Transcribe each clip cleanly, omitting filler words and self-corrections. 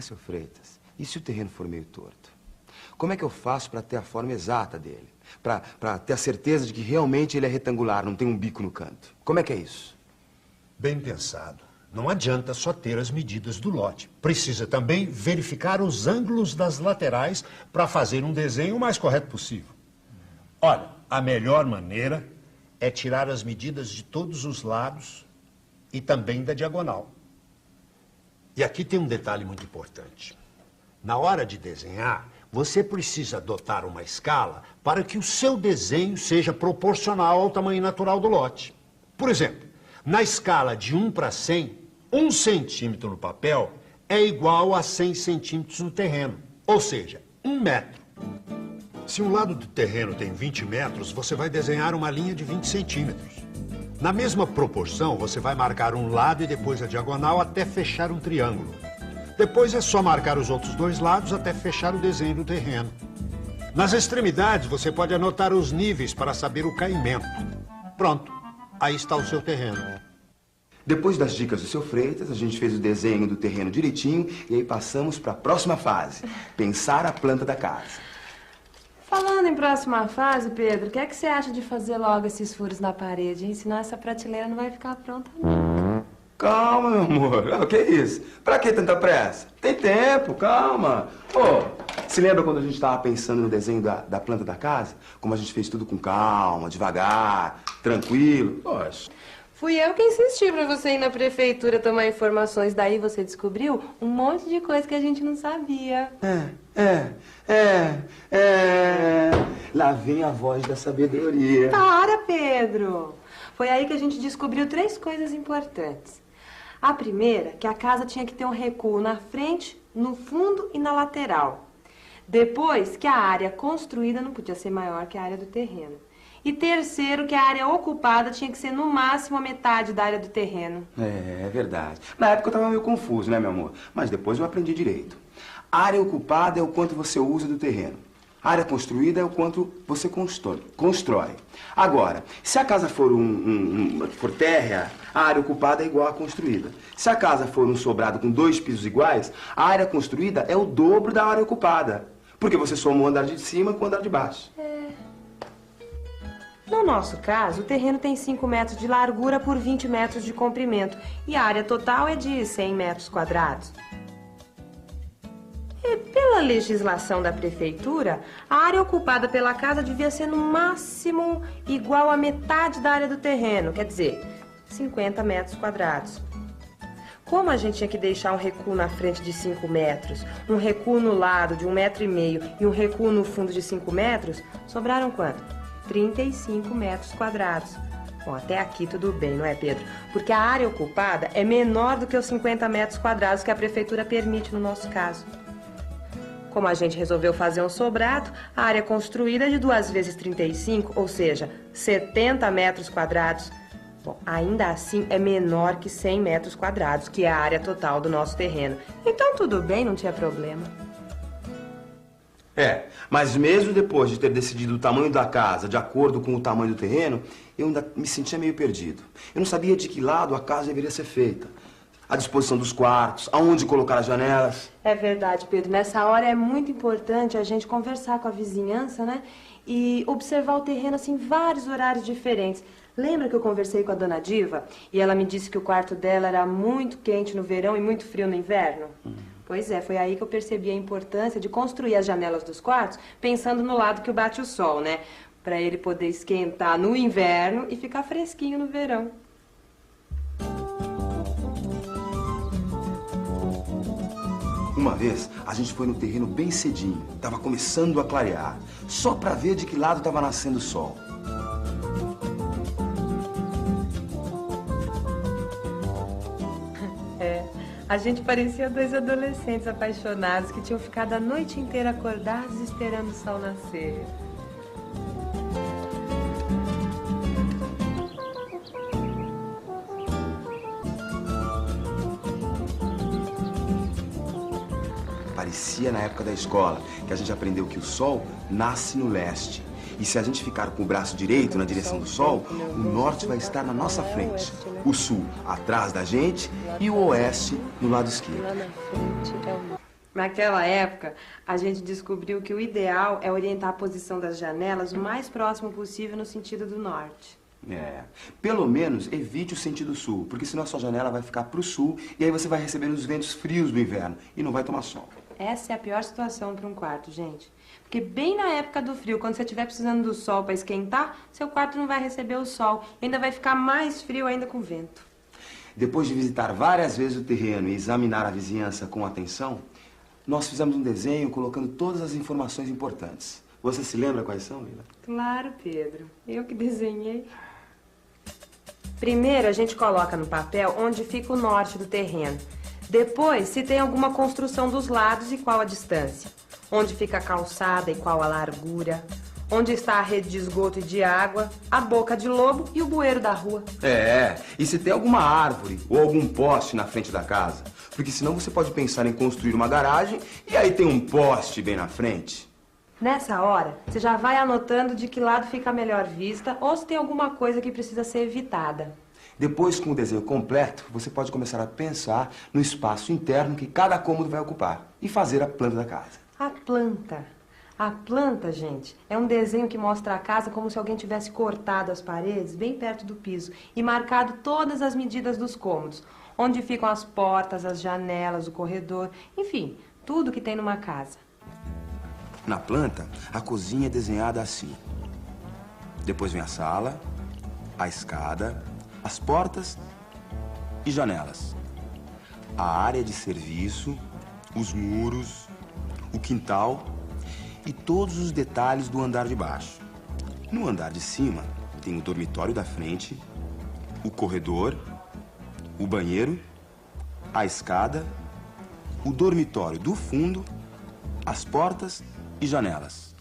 Mas, seu Freitas, e se o terreno for meio torto? Como é que eu faço para ter a forma exata dele? Para ter a certeza de que realmente ele é retangular, não tem um bico no canto? Como é que é isso? Bem pensado. Não adianta só ter as medidas do lote. Precisa também verificar os ângulos das laterais para fazer um desenho o mais correto possível. Olha, a melhor maneira é tirar as medidas de todos os lados e também da diagonal. E aqui tem um detalhe muito importante. Na hora de desenhar, você precisa adotar uma escala para que o seu desenho seja proporcional ao tamanho natural do lote. Por exemplo, na escala de 1 para 100, 1 centímetro no papel é igual a 100 centímetros no terreno, ou seja, 1 metro. Se um lado do terreno tem 20 metros, você vai desenhar uma linha de 20 centímetros. Na mesma proporção, você vai marcar um lado e depois a diagonal até fechar um triângulo. Depois é só marcar os outros 2 lados até fechar o desenho do terreno. Nas extremidades, você pode anotar os níveis para saber o caimento. Pronto, aí está o seu terreno. Depois das dicas do seu Freitas, a gente fez o desenho do terreno direitinho e aí passamos para a próxima fase, pensar a planta da casa. Falando em próxima fase, Pedro, o que é que você acha de fazer logo esses furos na parede, hein? Senão essa prateleira não vai ficar pronta nunca. Calma, meu amor. O que é isso? Pra que tanta pressa? Tem tempo, calma. Pô, se lembra quando a gente estava pensando no desenho da planta da casa? Como a gente fez tudo com calma, devagar, tranquilo? Poxa. Fui eu que insisti pra você ir na prefeitura tomar informações. Daí você descobriu um monte de coisa que a gente não sabia. Lá vem a voz da sabedoria. Para, Pedro! Foi aí que a gente descobriu 3 coisas importantes. A primeira, que a casa tinha que ter um recuo na frente, no fundo e na lateral. Depois, que a área construída não podia ser maior que a área do terreno. E terceiro, que a área ocupada tinha que ser no máximo a metade da área do terreno. É verdade. Na época eu estava meio confuso, né, meu amor? Mas depois eu aprendi direito. A área ocupada é o quanto você usa do terreno. A área construída é o quanto você constrói. Agora, se a casa for for térrea, a área ocupada é igual à construída. Se a casa for um sobrado com 2 pisos iguais, a área construída é o dobro da área ocupada. Porque você soma o andar de cima com o andar de baixo. No nosso caso, o terreno tem 5 metros de largura por 20 metros de comprimento. E a área total é de 100 metros quadrados. E pela legislação da prefeitura, a área ocupada pela casa devia ser no máximo igual à metade da área do terreno, quer dizer, 50 metros quadrados. Como a gente tinha que deixar um recuo na frente de 5 metros, um recuo no lado de 1,5 metro e um recuo no fundo de 5 metros, sobraram quanto? 35 metros quadrados. Bom, até aqui tudo bem, não é, Pedro? Porque a área ocupada é menor do que os 50 metros quadrados que a prefeitura permite no nosso caso. Como a gente resolveu fazer um sobrado, a área construída é de 2 vezes 35, ou seja, 70 metros quadrados. Bom, ainda assim é menor que 100 metros quadrados, que é a área total do nosso terreno. Então tudo bem, não tinha problema. Mas mesmo depois de ter decidido o tamanho da casa de acordo com o tamanho do terreno, eu ainda me sentia meio perdido. Eu não sabia de que lado a casa deveria ser feita. A disposição dos quartos, aonde colocar as janelas. É verdade, Pedro. Nessa hora é muito importante a gente conversar com a vizinhança, né? E observar o terreno, assim, em vários horários diferentes. Lembra que eu conversei com a dona Diva? E ela me disse que o quarto dela era muito quente no verão e muito frio no inverno? Pois é, foi aí que eu percebi a importância de construir as janelas dos quartos pensando no lado que bate o sol, né? Pra ele poder esquentar no inverno e ficar fresquinho no verão. Uma vez, a gente foi no terreno bem cedinho. Tava começando a clarear. Só pra ver de que lado tava nascendo o sol. A gente parecia 2 adolescentes apaixonados que tinham ficado a noite inteira acordados esperando o sol nascer. Parecia na época da escola que a gente aprendeu que o sol nasce no leste. E se a gente ficar com o braço direito na direção do sol, o norte vai estar na nossa frente, o sul atrás da gente e o oeste no lado esquerdo. Lá na frente é o... Naquela época, a gente descobriu que o ideal é orientar a posição das janelas o mais próximo possível no sentido do norte. Pelo menos evite o sentido sul, porque senão a sua janela vai ficar pro sul e aí você vai receber os ventos frios do inverno e não vai tomar sol. Essa é a pior situação para um quarto, gente. Porque bem na época do frio, quando você estiver precisando do sol para esquentar, seu quarto não vai receber o sol e ainda vai ficar mais frio ainda com vento. Depois de visitar várias vezes o terreno e examinar a vizinhança com atenção, nós fizemos um desenho colocando todas as informações importantes. Você se lembra quais são, Lila? Claro, Pedro. Eu que desenhei. Primeiro, a gente coloca no papel onde fica o norte do terreno. Depois, se tem alguma construção dos lados e qual a distância. Onde fica a calçada e qual a largura. Onde está a rede de esgoto e de água, a boca de lobo e o bueiro da rua. E se tem alguma árvore ou algum poste na frente da casa. Porque senão você pode pensar em construir uma garagem e aí tem um poste bem na frente. Nessa hora, você já vai anotando de que lado fica a melhor vista ou se tem alguma coisa que precisa ser evitada. Depois, com o desenho completo, você pode começar a pensar no espaço interno que cada cômodo vai ocupar e fazer a planta da casa. A planta. A planta, gente, é um desenho que mostra a casa como se alguém tivesse cortado as paredes bem perto do piso e marcado todas as medidas dos cômodos, onde ficam as portas, as janelas, o corredor, enfim, tudo que tem numa casa. Na planta, a cozinha é desenhada assim. Depois vem a sala, a escada, as portas e janelas. A área de serviço, os muros, o quintal e todos os detalhes do andar de baixo. No andar de cima, tem o dormitório da frente, o corredor, o banheiro, a escada, o dormitório do fundo, as portas e janelas.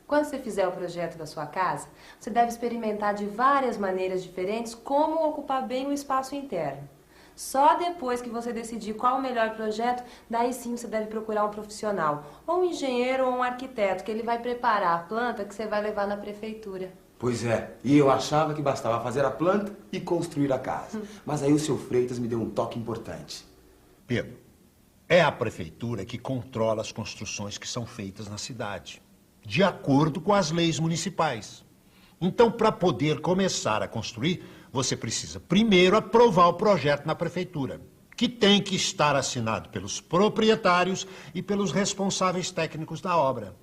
Quando você fizer o projeto da sua casa, você deve experimentar de várias maneiras diferentes como ocupar bem o espaço interno. Só depois que você decidir qual o melhor projeto, daí sim você deve procurar um profissional, ou um engenheiro ou um arquiteto, que ele vai preparar a planta que você vai levar na prefeitura. Pois é, e eu achava que bastava fazer a planta e construir a casa. Mas aí o seu Freitas me deu um toque importante. Pedro, é a prefeitura que controla as construções que são feitas na cidade, de acordo com as leis municipais. Então, para poder começar a construir, você precisa primeiro aprovar o projeto na prefeitura, que tem que estar assinado pelos proprietários e pelos responsáveis técnicos da obra.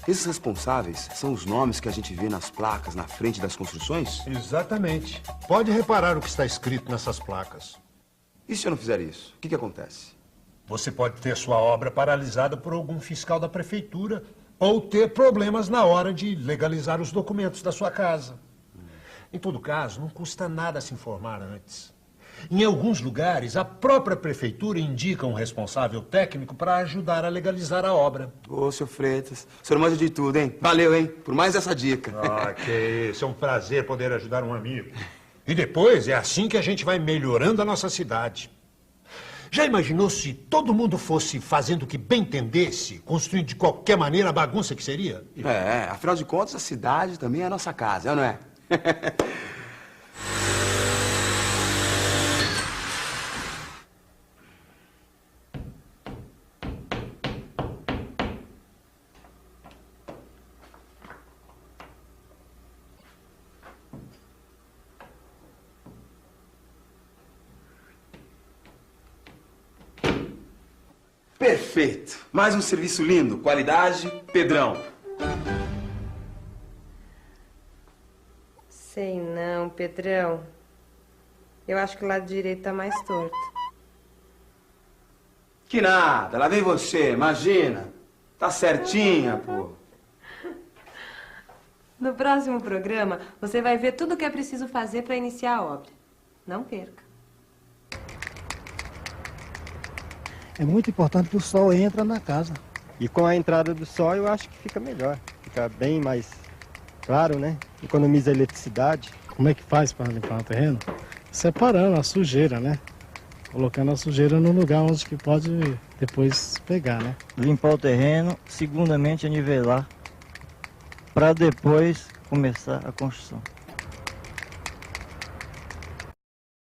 Esses responsáveis são os nomes que a gente vê nas placas na frente das construções? Exatamente. Pode reparar o que está escrito nessas placas. E se eu não fizer isso, o que acontece? Você pode ter sua obra paralisada por algum fiscal da prefeitura ou ter problemas na hora de legalizar os documentos da sua casa. Em todo caso, não custa nada se informar antes. Em alguns lugares, a própria prefeitura indica um responsável técnico para ajudar a legalizar a obra. Ô, seu Freitas, o senhor manja de tudo, hein? Valeu, hein? Por mais essa dica. Ah, que isso. É um prazer poder ajudar um amigo. E depois, é assim que a gente vai melhorando a nossa cidade. Já imaginou se todo mundo fosse fazendo o que bem entendesse, construindo de qualquer maneira a bagunça que seria? Afinal de contas, a cidade também é a nossa casa, não é? Perfeito! Mais um serviço lindo, qualidade, Pedrão. Sei não, Pedrão. Eu acho que o lado direito tá mais torto. Que nada, lá vem você, imagina. Tá certinha, pô. No próximo programa, você vai ver tudo o que é preciso fazer para iniciar a obra. Não perca. É muito importante que o sol entre na casa. E com a entrada do sol eu acho que fica melhor. Fica bem mais claro, né? Economiza eletricidade. Como é que faz para limpar o terreno? Separando a sujeira, né? Colocando a sujeira no lugar onde que pode depois pegar, né? Limpar o terreno, segundamente a nivelar, para depois começar a construção.